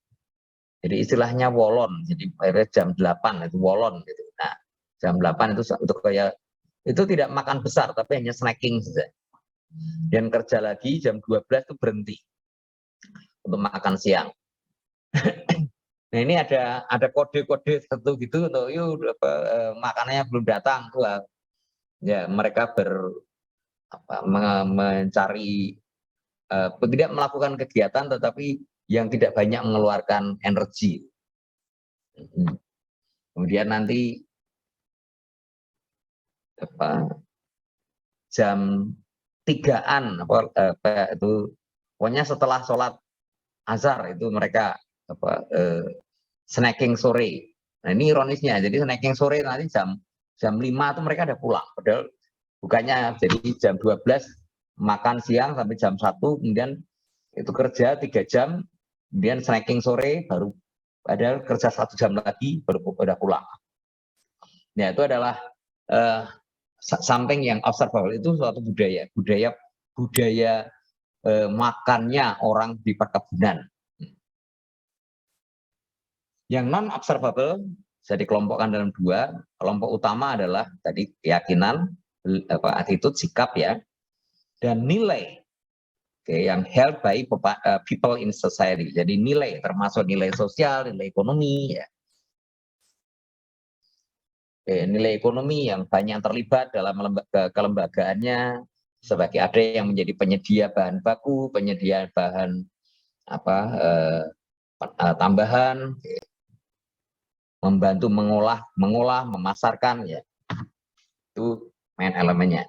Jadi istilahnya wolon, jadi jam 8 itu wolon gitu. Nah, jam 8 itu untuk kayak itu tidak makan besar tapi hanya snacking saja. Dan kerja lagi jam 12 itu berhenti untuk makan siang. Nah ini ada kode-kode tertentu gitu untuk makanannya belum datang tuh ya mereka mencari tidak melakukan kegiatan tetapi yang tidak banyak mengeluarkan energi. Kemudian nanti jam 3-an itu pokoknya setelah sholat azhar itu mereka snacking sore. Nah ini ironisnya, jadi snacking sore nanti jam 5 itu mereka ada pulang. Padahal bukannya jadi jam 12 makan siang sampai jam 1, kemudian itu kerja 3 jam, kemudian snacking sore baru padahal kerja 1 jam lagi baru udah pulang. Nah itu adalah samping yang observable itu suatu budaya makannya orang di perkebunan. Yang non-observable bisa dikelompokkan dalam 2. Kelompok utama adalah tadi keyakinan, attitude, sikap ya, dan nilai yang held by people in society. Jadi nilai termasuk nilai sosial, nilai ekonomi ya. nilai ekonomi yang banyak terlibat dalam kelembagaannya, sebagai ada yang menjadi penyedia bahan baku, penyedia bahan tambahan, membantu mengolah, memasarkan, ya itu main elemennya.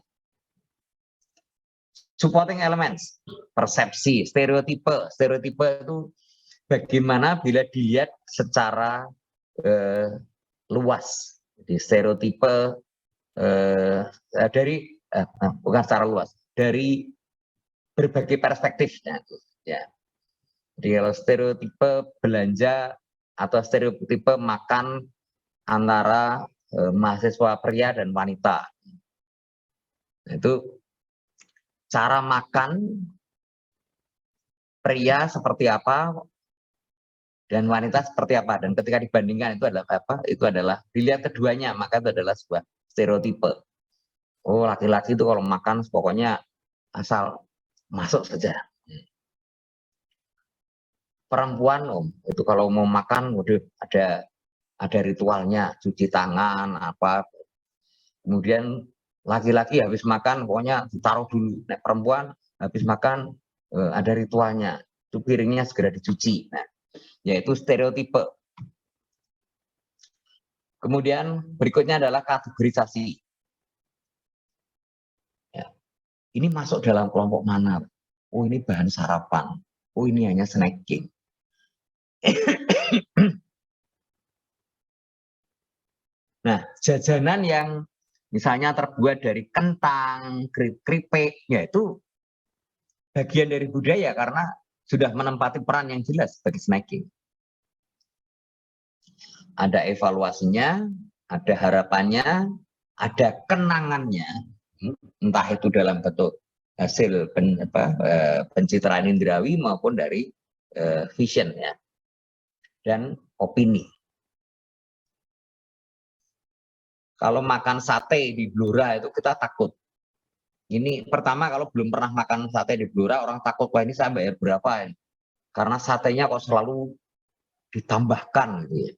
Supporting elements, persepsi, stereotipe itu bagaimana bila dilihat secara luas. Jadi stereotipe bukan secara luas, dari berbagai perspektifnya, ya. Jadi kalau stereotipe belanja atau stereotipe makan antara mahasiswa pria dan wanita, itu cara makan pria seperti apa dan wanita seperti apa, dan ketika dibandingkan itu adalah apa? Itu adalah dilihat keduanya, maka itu adalah sebuah stereotipe. Oh, laki-laki itu kalau makan pokoknya asal masuk saja. Perempuan itu kalau mau makan udah ada ritualnya, cuci tangan apa. Kemudian laki-laki habis makan pokoknya ditaruh dulu. Nah, perempuan habis makan ada ritualnya, itu piringnya segera dicuci. Nah, yaitu stereotipe. Kemudian berikutnya adalah kategorisasi. Ya. Ini masuk dalam kelompok mana? Oh, ini bahan sarapan. Oh, ini hanya snacking. Nah, jajanan yang misalnya terbuat dari kentang, keripik, ya itu bagian dari budaya karena sudah menempati peran yang jelas bagi snacking. Ada evaluasinya, ada harapannya, ada kenangannya, entah itu dalam bentuk hasil pencitraan indrawi maupun dari vision, ya, dan opini. Kalau makan sate di Blora itu kita takut. Ini pertama kalau belum pernah makan sate di Blora, orang takut, wah ini saya bayar berapa ini? Karena satenya kok selalu ditambahkan gitu ya.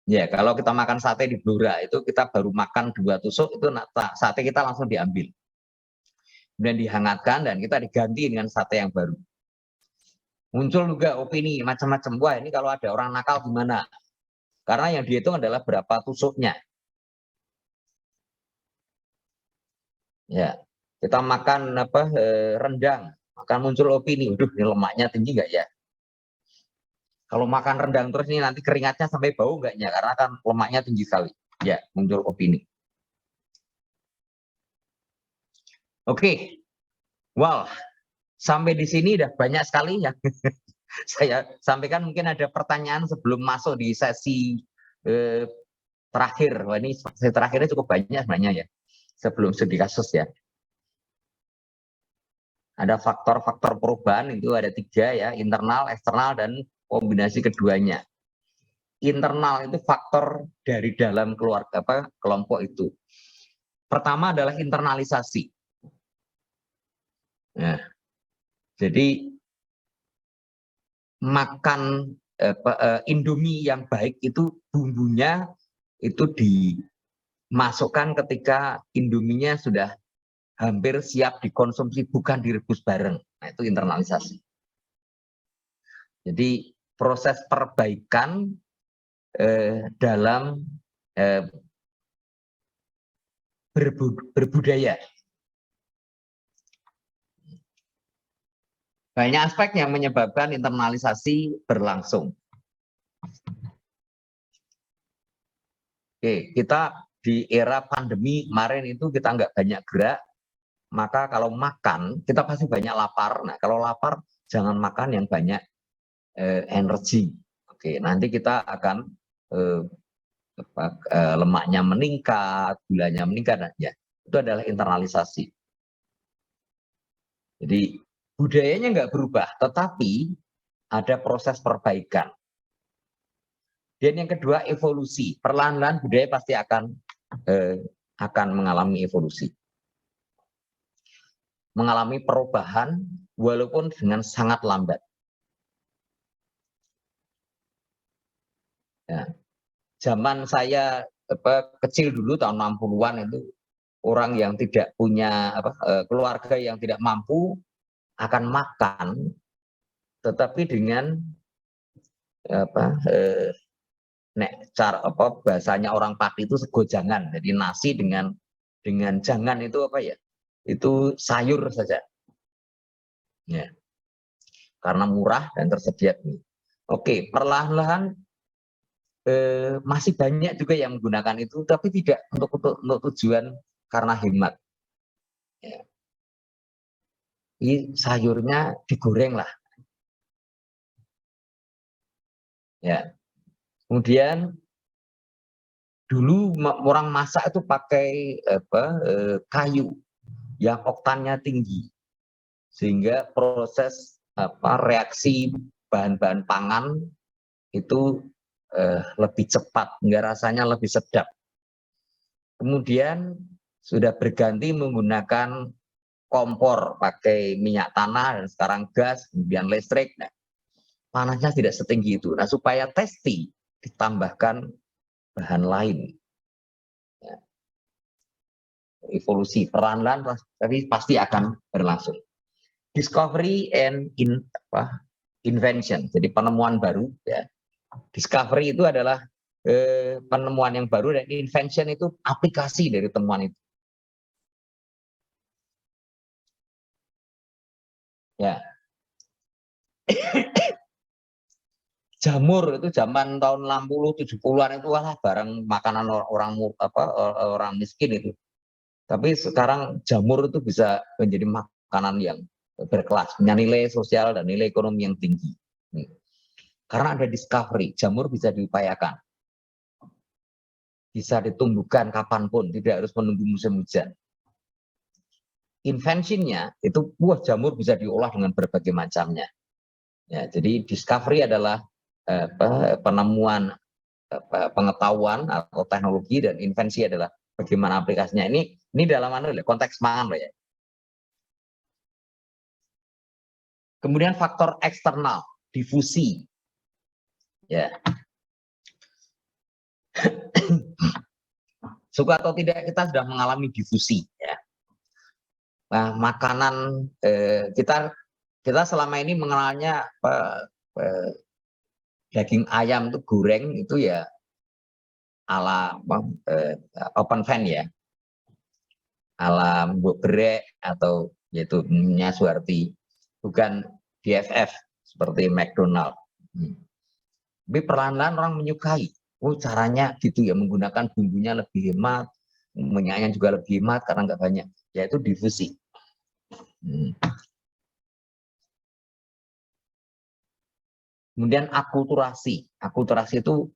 Ya, kalau kita makan sate di Blora itu kita baru makan 2 tusuk itu sate kita langsung diambil. Kemudian dihangatkan dan kita diganti dengan sate yang baru. Muncul juga opini macam-macam, wah ini kalau ada orang nakal gimana? Karena yang dihitung adalah berapa tusuknya. Ya, kita makan rendang, akan muncul opini, waduh ini lemaknya tinggi nggak ya? Kalau makan rendang terus ini nanti keringatnya sampai bau enggaknya, karena kan lemaknya tinggi sekali. Ya, muncul opini. Oke, wow, sampai di sini udah banyak sekali ya. Saya sampaikan, mungkin ada pertanyaan sebelum masuk di sesi terakhir. Wah, ini sesi terakhirnya cukup banyak sebenarnya ya, sebelum studi kasus ya. Ada faktor-faktor perubahan itu ada 3 ya, internal, eksternal, dan kombinasi keduanya. Internal itu faktor dari dalam keluarga kelompok itu. Pertama adalah internalisasi. Nah, jadi makan Indomie yang baik itu bumbunya itu dimasukkan ketika Indominya sudah hampir siap dikonsumsi, bukan direbus bareng. Nah, itu internalisasi. Jadi proses perbaikan dalam berbudaya. Banyak aspek yang menyebabkan internalisasi berlangsung. Oke, kita di era pandemi kemarin itu kita nggak banyak gerak, maka kalau makan kita pasti banyak lapar. Nah, kalau lapar jangan makan yang banyak energi. Oke, nanti kita akan lemaknya meningkat, gulanya meningkat, nah, ya itu adalah internalisasi. Jadi budayanya nggak berubah, tetapi ada proses perbaikan. Dan yang kedua evolusi, perlahan-lahan budaya pasti akan mengalami evolusi, mengalami perubahan walaupun dengan sangat lambat. Zaman saya kecil dulu tahun 60-an itu orang yang tidak punya keluarga yang tidak mampu akan makan, tetapi dengan bahasanya orang Pati itu segojangan. Jadi nasi dengan jangan itu itu sayur saja. Ya. Karena murah dan tersedia. Oke, perlahan-lahan masih banyak juga yang menggunakan itu, tapi tidak untuk tujuan karena hemat. Ya. Ini sayurnya digoreng lah. Ya. Kemudian dulu orang masak itu pakai kayu yang oktannya tinggi, sehingga proses reaksi bahan-bahan pangan itu lebih cepat, hingga rasanya lebih sedap. Kemudian sudah berganti menggunakan kompor pakai minyak tanah, dan sekarang gas, kemudian listrik. Nah, panasnya tidak setinggi itu. Nah, supaya tasty ditambahkan bahan lain. Ya. Evolusi perlahan-lahan tapi pasti akan berlangsung. Discovery and invention, jadi penemuan baru. Ya. Discovery itu adalah penemuan yang baru, dan invention itu aplikasi dari temuan itu. Ya. Jamur itu zaman tahun 60 70-an itu barang makanan orang miskin itu. Tapi sekarang jamur itu bisa menjadi makanan yang berkelas, punya nilai sosial dan nilai ekonomi yang tinggi. Karena ada discovery, jamur bisa diupayakan. Bisa ditumbuhkan kapanpun, tidak harus menunggu musim hujan. Inventionnya itu jamur bisa diolah dengan berbagai macamnya. Ya, jadi discovery adalah penemuan pengetahuan atau teknologi, dan invensi adalah bagaimana aplikasinya. Ini dalam konteks pangan loh ya. Kemudian faktor eksternal, difusi. Ya. Suka atau tidak kita sudah mengalami difusi ya. Nah, makanan kita selama ini mengenalnya daging ayam itu goreng itu ya ala open fan ya, ala Mbok Brek atau yaitu minyak Suwarti, bukan DFF seperti McDonald. Tapi perlahan-lahan orang menyukai. Caranya gitu ya, menggunakan bumbunya lebih hemat, minyaknya juga lebih hemat karena nggak banyak, yaitu difusi. Kemudian akulturasi. Akulturasi itu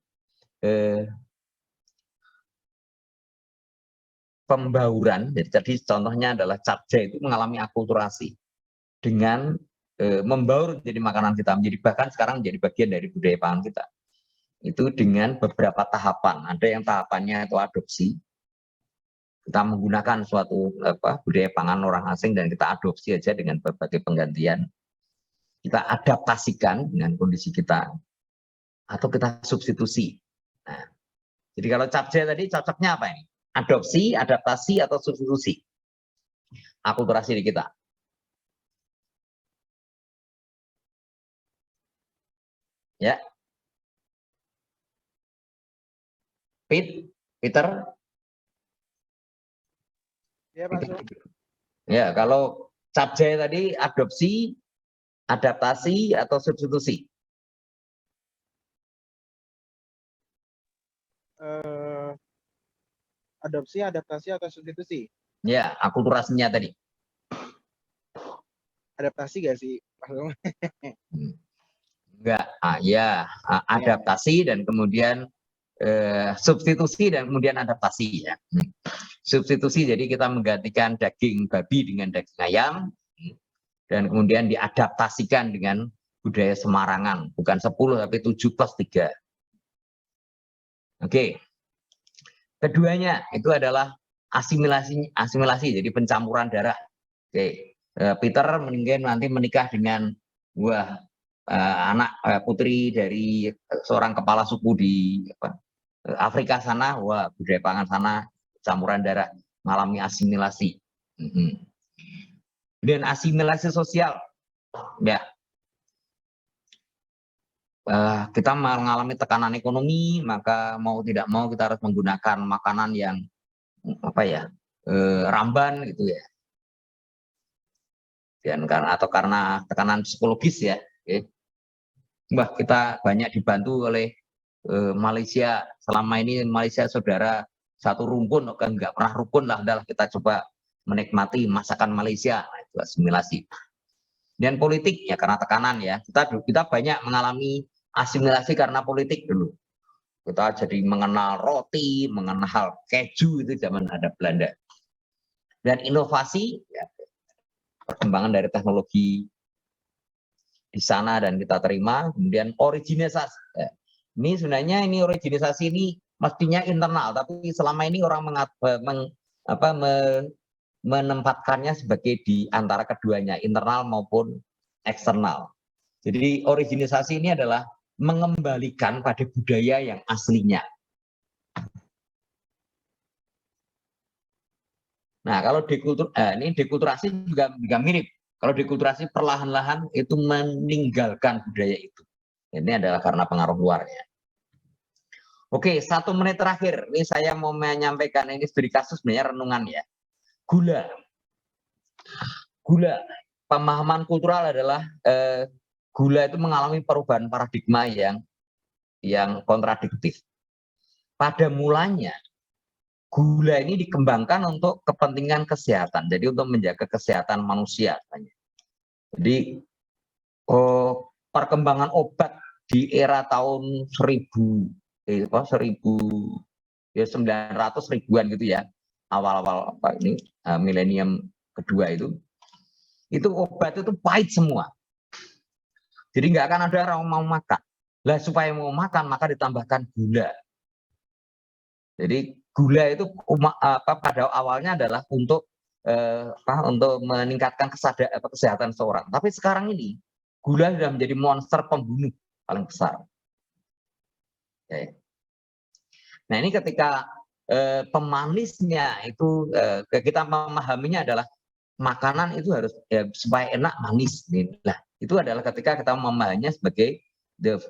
pembauran. Jadi tadi contohnya adalah capcay itu mengalami akulturasi dengan membaur jadi makanan kita, bahkan sekarang menjadi bagian dari budaya pangan kita. Itu dengan beberapa tahapan. Ada yang tahapannya itu adopsi. Kita menggunakan suatu budaya pangan orang asing dan kita adopsi aja dengan berbagai penggantian. Kita adaptasikan dengan kondisi kita, atau kita substitusi. Nah, jadi kalau capcay tadi cocoknya apa ini? Adopsi, adaptasi, atau substitusi? Akulturasi di kita. Ya. Peter? Ya, Mas. Ya, kalau capcay tadi adopsi, adaptasi, atau substitusi? Adopsi, adaptasi, atau substitusi? Ya, akulturasinya tadi. Adaptasi gak sih? Enggak, adaptasi dan kemudian substitusi dan kemudian adaptasi ya. Substitusi jadi kita menggantikan daging babi dengan daging ayam, dan kemudian diadaptasikan dengan budaya Semarangan, bukan 10 tapi 7+3. Oke. Keduanya itu adalah asimilasi, jadi pencampuran darah. Oke. Peter mungkin nanti menikah dengan anak putri dari seorang kepala suku di Afrika sana, wah budaya pangan sana campuran darah, mengalami asimilasi. Dan asimilasi sosial, ya kita mengalami tekanan ekonomi, maka mau tidak mau kita harus menggunakan makanan yang ramban gitu ya. Dan karena tekanan psikologis ya. Mbah, kita banyak dibantu oleh Malaysia. Selama ini Malaysia saudara satu rukun, kan nggak pernah rukun lah, adalah kita coba menikmati masakan Malaysia, nah, itu asimilasi. Dan politik ya karena tekanan ya, kita banyak mengalami asimilasi karena politik dulu. Kita jadi mengenal roti, mengenal keju, itu zaman ada Belanda. Dan inovasi, ya, perkembangan dari teknologi di sana dan kita terima. Kemudian originisasi. Ya. Ini sebenarnya originisasi ini mestinya internal, tapi selama ini orang menempatkannya sebagai di antara keduanya, internal maupun eksternal. Jadi originisasi ini adalah mengembalikan pada budaya yang aslinya. Nah, kalau dekulturasi juga mirip. Kalau dekulturasi perlahan-lahan itu meninggalkan budaya itu. Ini adalah karena pengaruh luarnya. Oke, 1 menit terakhir. Ini saya mau menyampaikan, ini studi kasus sebenarnya renungan ya. Gula. Pemahaman kultural adalah gula itu mengalami perubahan paradigma yang kontradiktif. Pada mulanya, gula ini dikembangkan untuk kepentingan kesehatan, jadi untuk menjaga kesehatan manusia. Jadi perkembangan obat di era tahun 900-ribuan gitu ya, awal-awal milenium kedua itu obat itu pahit semua. Jadi nggak akan ada orang mau makan. Lah supaya mau makan maka ditambahkan gula. Jadi gula itu pada awalnya adalah untuk meningkatkan kesehatan seorang. Tapi sekarang ini gula sudah menjadi monster pembunuh paling besar. Nah ini ketika pemanisnya itu kita memahaminya adalah makanan itu harus supaya enak manis. Nah itu adalah ketika kita memahaminya sebagai the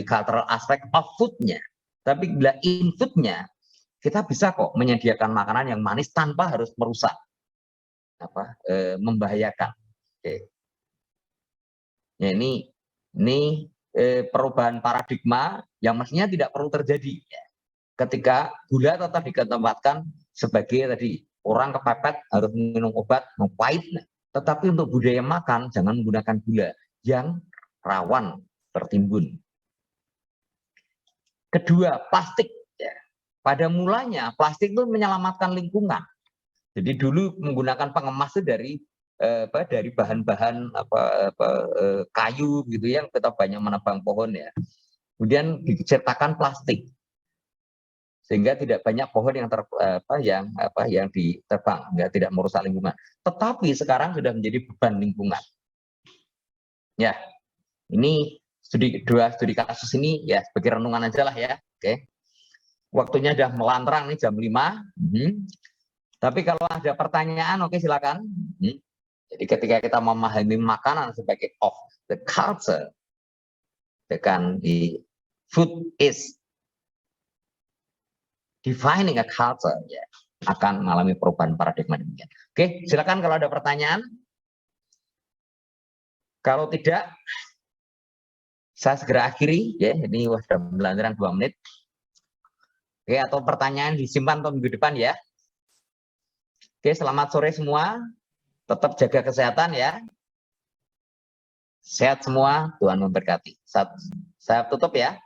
cultural aspect of food-nya. Tapi bila input-nya, kita bisa kok menyediakan makanan yang manis tanpa harus merusak, membahayakan. Ya, ini perubahan paradigma yang mestinya tidak perlu terjadi. Ya. Ketika gula tetap ditempatkan sebagai tadi orang kepepet harus minum obat pahit, tetapi untuk budaya makan jangan menggunakan gula yang rawan tertimbun. Kedua, plastik. Ya. Pada mulanya plastik itu menyelamatkan lingkungan. Jadi dulu menggunakan pengemas itu dari bahan-bahan kayu gitu yang kita banyak menebang pohon ya. Kemudian diciptakan plastik sehingga tidak banyak pohon yang ditebang, tidak merusak lingkungan. Tetapi sekarang sudah menjadi beban lingkungan. Ya, ini dua studi kasus ini ya sebagai renungan aja lah ya. Oke. Waktunya sudah melantrang nih jam 5. Tapi kalau ada pertanyaan oke silakan. Jadi ketika kita memahami makanan sebagai of the culture, the food is defining a culture, ya, akan mengalami perubahan paradigma demikian. Oke, silakan kalau ada pertanyaan. Kalau tidak, saya segera akhiri, ya. Ini sudah melanjutkan 2 menit. Oke, atau pertanyaan disimpan untuk minggu depan ya. Oke, selamat sore semua. Tetap jaga kesehatan ya. Sehat semua, Tuhan memberkati. Saya tutup ya.